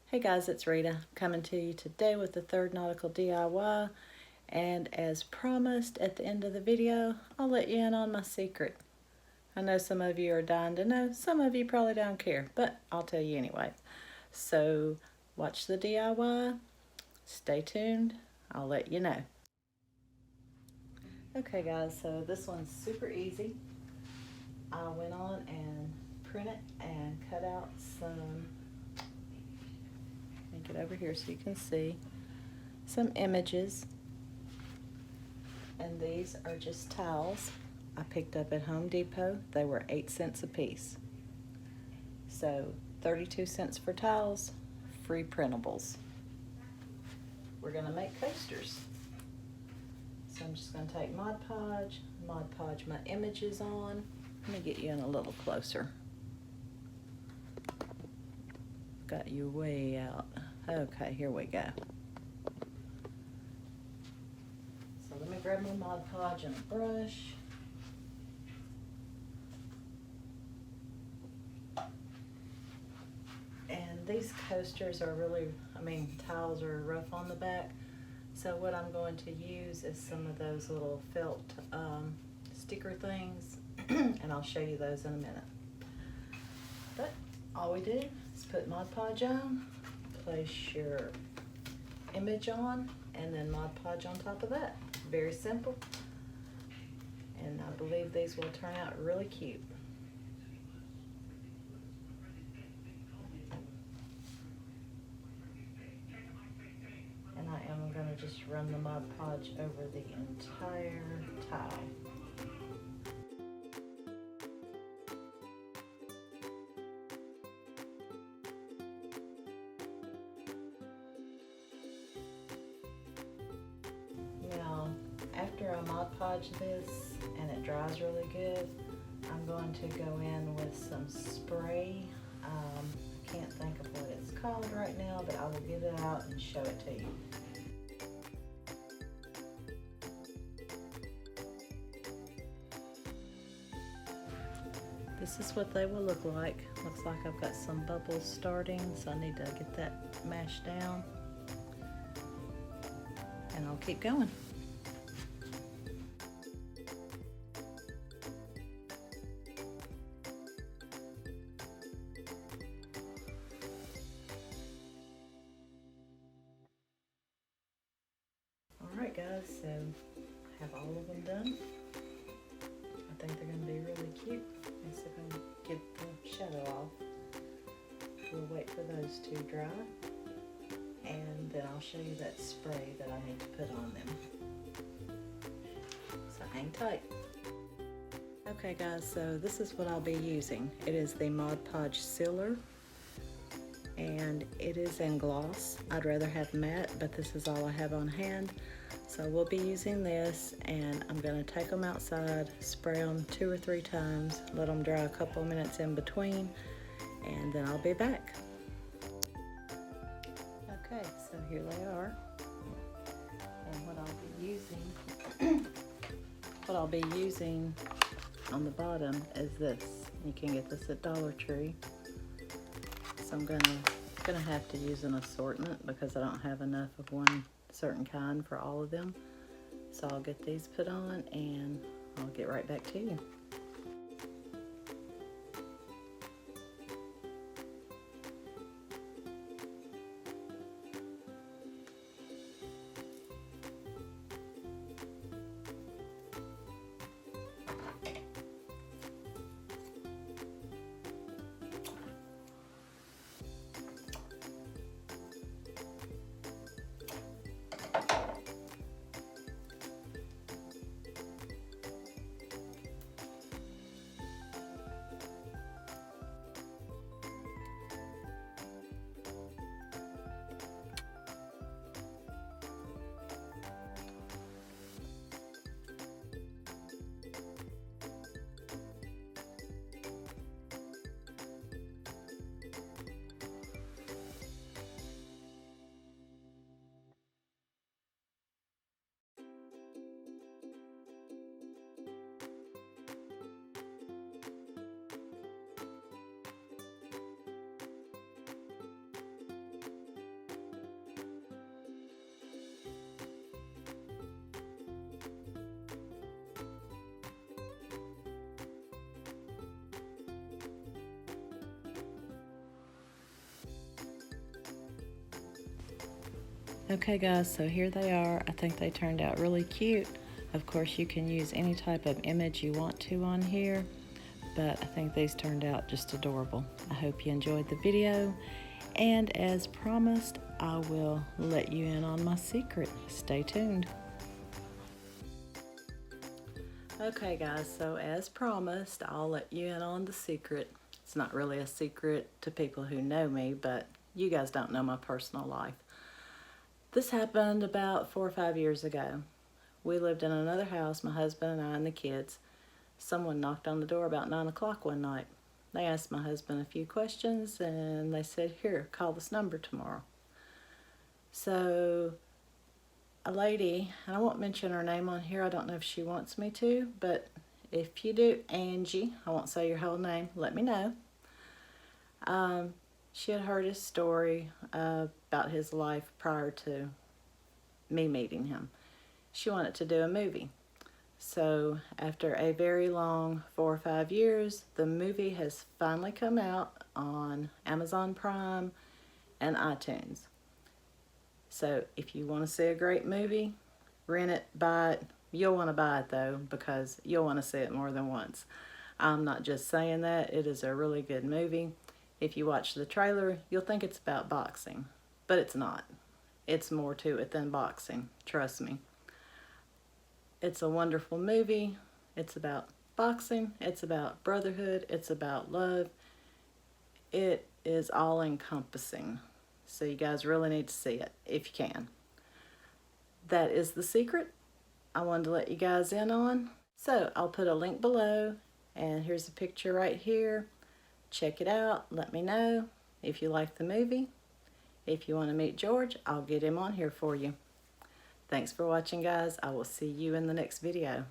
Hey guys, it's Rita coming to you today with the third nautical DIY, and as promised at the end of the video, I'll let you in on my secret. I know some of you are dying to know, some of you probably don't care, but I'll tell you anyway. So watch the DIY, stay tuned, I'll let you know. Okay guys, so this one's super easy. I went on and printed and cut out some, let me get over here so you can see, some images. And these are just towels I picked up at Home Depot. They were 8 cents a piece. So 32 cents for towels, free printables. We're gonna make coasters. So I'm just gonna take Mod Podge my images on. Let me get you in a little closer. Got you way out. Okay, here we go. So let me grab my Mod Podge and a brush. And these coasters are really, towels are rough on the back. So what I'm going to use is some of those little felt sticker things, and I'll show you those in a minute. But all we do is put Mod Podge on, place your image on, and then Mod Podge on top of that. Very simple. And I believe these will turn out really cute. And I am going to just run the Mod Podge over the entire tile. Now, after I Mod Podge this and it dries really good, I'm going to go in with some spray. I can't think of what it's called right now, but I will get it out and show it to you. This is what they will look like. Looks like I've got some bubbles starting, so I need to get that mashed down. And I'll keep going. Alright guys, so I have all of them done. I think they're going to be really cute. Let's see if I can get the shadow off. We'll wait for those to dry, and then I'll show you that spray that I need to put on them. So hang tight. Okay guys, so this is what I'll be using. It is the Mod Podge Sealer, and it is in gloss. I'd rather have matte, but this is all I have on hand. So we'll be using this, and I'm going to take them outside, spray them 2 or 3 times, let them dry a couple of minutes in between, and then I'll be back. Okay, so here they are. And what I'll be using on the bottom is this. You can get this at Dollar Tree. So I'm gonna have to use an assortment because I don't have enough of one certain kind for all of them. So I'll get these put on and I'll get right back to you. Okay guys, so here they are. I think they turned out really cute. Of course, you can use any type of image you want to on here, but I think these turned out just adorable. I hope you enjoyed the video, and as promised, I will let you in on my secret. Stay tuned. Okay guys, so as promised, I'll let you in on the secret. It's not really a secret to people who know me, but you guys don't know my personal life. This happened about 4 or 5 years ago. We lived in another house, my husband and I and the kids. Someone knocked on the door about 9 o'clock one night. They asked my husband a few questions and they said, "Here, call this number tomorrow." So a lady, and I won't mention her name on here, I don't know if she wants me to, but if you do, Angie, I won't say your whole name, let me know. She had heard his story about his life prior to me meeting him. She wanted to do a movie. So after a very long 4 or 5 years, the movie has finally come out on Amazon Prime and iTunes. So if you want to see a great movie, rent it, buy it. You'll want to buy it though, because you'll want to see it more than once. I'm not just saying that, it is a really good movie. If you watch the trailer, you'll think it's about boxing, but it's not. It's more to it than boxing, trust me. It's a wonderful movie. It's about boxing, it's about brotherhood, it's about love. It is all encompassing. So you guys really need to see it if you can. That is the secret I wanted to let you guys in on. So I'll put a link below, and here's a picture right here. Check it out. Let me know if you like the movie. If you want to meet George, I'll get him on here for you. Thanks for watching, guys. I will see you in the next video.